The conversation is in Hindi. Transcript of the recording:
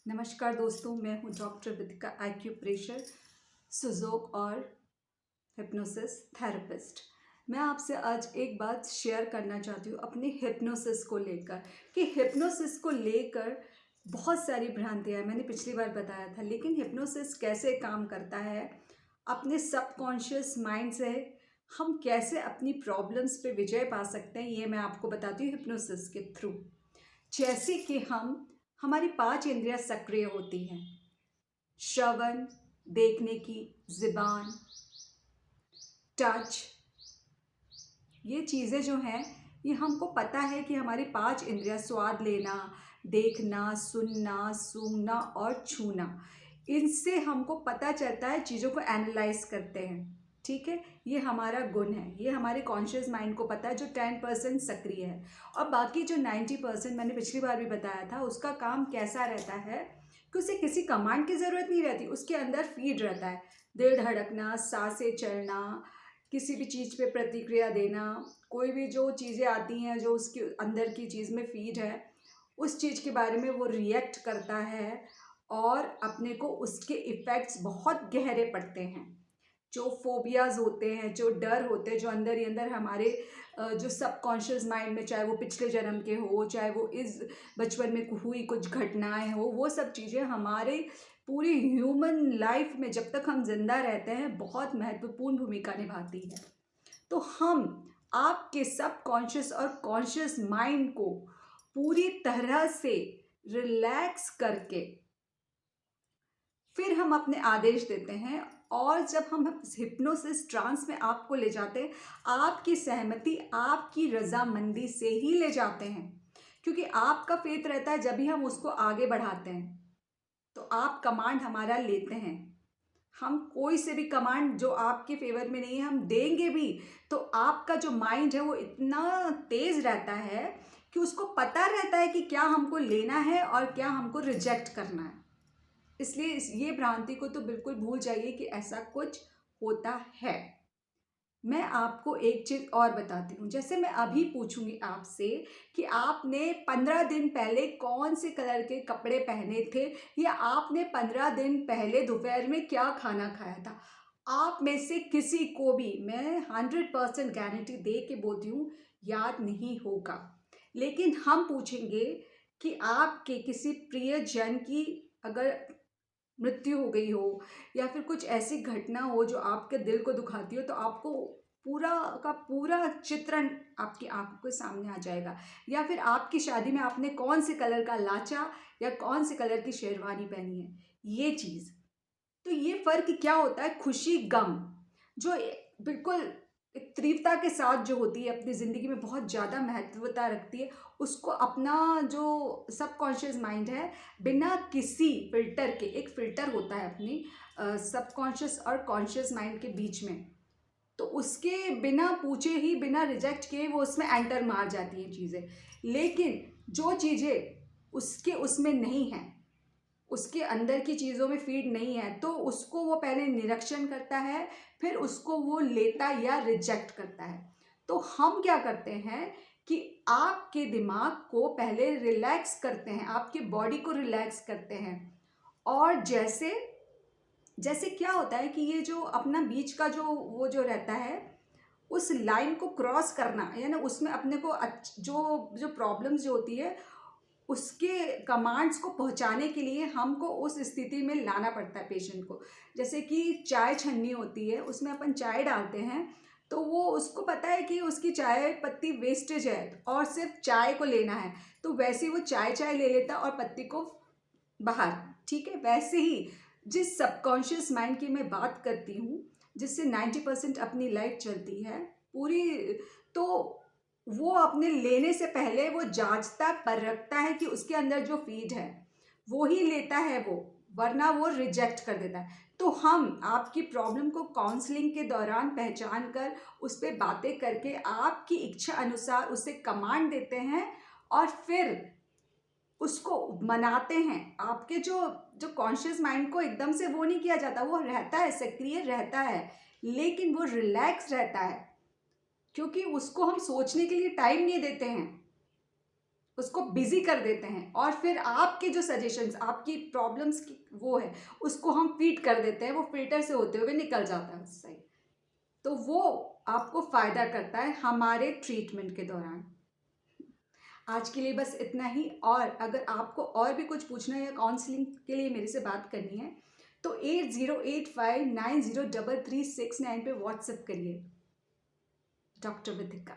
नमस्कार दोस्तों, मैं हूं डॉक्टर विदिका एक्यूप्रेशर सुजोक और हिप्नोसिस थेरेपिस्ट। मैं आपसे आज एक बात शेयर करना चाहती हूँ अपनी हिप्नोसिस को लेकर कि हिप्नोसिस को लेकर बहुत सारी भ्रांतियाँ हैं। मैंने पिछली बार बताया था, लेकिन हिप्नोसिस कैसे काम करता है, अपने सबकॉन्शियस माइंड से हम कैसे अपनी प्रॉब्लम्स पे विजय पा सकते हैं, ये मैं आपको बताती हूँ हिप्नोसिस के थ्रू। जैसे कि हमारी 5 इंद्रियां सक्रिय होती हैं। श्रवण, देखने की, ज़ुबान, टच, ये चीज़ें जो हैं, ये हमको पता है कि हमारी 5 इंद्रियां स्वाद लेना, देखना, सुनना, सूंघना और छूना, इनसे हमको पता चलता है, चीज़ों को एनालाइज करते हैं। ठीक है, ये हमारा गुण है, ये हमारे कॉन्शियस माइंड को पता है, जो 10% सक्रिय है। और बाकी जो 90% मैंने पिछली बार भी बताया था, उसका काम कैसा रहता है कि उसे किसी कमांड की ज़रूरत नहीं रहती, उसके अंदर फीड रहता है। दिल धड़कना, सांसें चलना, किसी भी चीज़ पे प्रतिक्रिया देना, कोई भी जो चीज़ें आती हैं जो उसके अंदर की चीज़ में फीड है, उस चीज़ के बारे में वो रिएक्ट करता है और अपने को उसके इफ़ेक्ट्स बहुत गहरे पड़ते हैं। जो फ़ोबियाज़ होते हैं, जो डर होते हैं, जो अंदर ही अंदर हमारे जो सबकॉन्शियस माइंड में, चाहे वो पिछले जन्म के हो, चाहे वो इस बचपन में हुई कुछ घटनाएँ हो, वो सब चीज़ें हमारे पूरी ह्यूमन लाइफ में जब तक हम ज़िंदा रहते हैं बहुत महत्वपूर्ण भूमिका निभाती है। तो हम आपके सबकॉन्शियस और कॉन्शियस माइंड को पूरी तरह से रिलैक्स करके फिर हम अपने आदेश देते हैं, और जब हम हिप्नोसिस ट्रांस में आपको ले जाते हैं, आपकी सहमति, आपकी रजामंदी से ही ले जाते हैं, क्योंकि आपका फेथ रहता है जब भी हम उसको आगे बढ़ाते हैं। तो आप कमांड हमारा लेते हैं, हम कोई से भी कमांड जो आपके फेवर में नहीं है हम देंगे भी, तो आपका जो माइंड है वो इतना तेज रहता है कि उसको पता रहता है कि क्या हमको लेना है और क्या हमको रिजेक्ट करना है। इसलिए ये भ्रांति को तो बिल्कुल भूल जाइए कि ऐसा कुछ होता है। मैं आपको एक चीज़ और बताती हूँ। जैसे मैं अभी पूछूंगी आपसे कि आपने 15 दिन पहले कौन से कलर के कपड़े पहने थे, या आपने 15 दिन पहले दोपहर में क्या खाना खाया था, आप में से किसी को भी मैं 100% गारंटी दे के बोलती हूँ याद नहीं होगा। लेकिन हम पूछेंगे कि आपके किसी प्रियजन की अगर मृत्यु हो गई हो, या फिर कुछ ऐसी घटना हो जो आपके दिल को दुखाती हो, तो आपको पूरा का पूरा चित्रण आपकी आंखों के सामने आ जाएगा। या फिर आपकी शादी में आपने कौन से कलर का लाचा या कौन से कलर की शेरवानी पहनी है, ये चीज़। तो ये फ़र्क क्या होता है, खुशी गम जो बिल्कुल एक तीव्रता के साथ जो होती है, अपनी ज़िंदगी में बहुत ज़्यादा महत्वता रखती है, उसको अपना जो सबकॉन्शियस माइंड है, बिना किसी फ़िल्टर के, एक फ़िल्टर होता है अपनी सबकॉन्शियस और कॉन्शियस माइंड के बीच में, तो उसके बिना पूछे ही, बिना रिजेक्ट किए वो उसमें एंटर मार जाती हैं चीज़ें। लेकिन जो चीज़ें उसके उसमें नहीं हैं, उसके अंदर की चीज़ों में फीड नहीं है, तो उसको वो पहले निरीक्षण करता है, फिर उसको वो लेता या रिजेक्ट करता है। तो हम क्या करते हैं कि आपके दिमाग को पहले रिलैक्स करते हैं, आपके बॉडी को रिलैक्स करते हैं। और जैसे जैसे क्या होता है कि ये जो अपना बीच का जो वो जो रहता है, उस लाइन को क्रॉस करना, यानी उसमें अपने को जो जो प्रॉब्लम्स जो होती है, उसके कमांड्स को पहुंचाने के लिए हमको उस स्थिति में लाना पड़ता है पेशेंट को। जैसे कि चाय छन्नी होती है, उसमें अपन चाय डालते हैं, तो वो उसको पता है कि उसकी चाय पत्ती वेस्टेज है और सिर्फ चाय को लेना है, तो वैसे ही वो चाय चाय ले लेता है और पत्ती को बाहर। ठीक है, वैसे ही जिस सबकॉन्शियस माइंड की मैं बात करती हूँ, जिससे 90% अपनी लाइफ चलती है पूरी, तो वो अपने लेने से पहले वो जांचता परखता है कि उसके अंदर जो फीड है वो ही लेता है वो, वरना वो रिजेक्ट कर देता है। तो हम आपकी प्रॉब्लम को काउंसलिंग के दौरान पहचान कर, उस पर बातें करके, आपकी इच्छा अनुसार उसे कमांड देते हैं, और फिर उसको मनाते हैं। आपके जो जो कॉन्शियस माइंड को एकदम से वो नहीं किया जाता, वो रहता है, सक्रिय रहता है, लेकिन वो रिलैक्स रहता है, क्योंकि उसको हम सोचने के लिए टाइम नहीं देते हैं। उसको बिजी कर देते हैं और फिर आपके जो सजेशंस, आपकी प्रॉब्लम्स की वो है, उसको हम फीड कर देते हैं, वो फिल्टर से होते हुए निकल जाता है उस साइड। तो वो आपको फ़ायदा करता है हमारे ट्रीटमेंट के दौरान। आज के लिए बस इतना ही। और अगर आपको और भी कुछ पूछना है या काउंसलिंग के लिए मेरे से बात करनी है तो 8085903369 पे व्हाट्सएप करिए। डॉक्टर विदिका।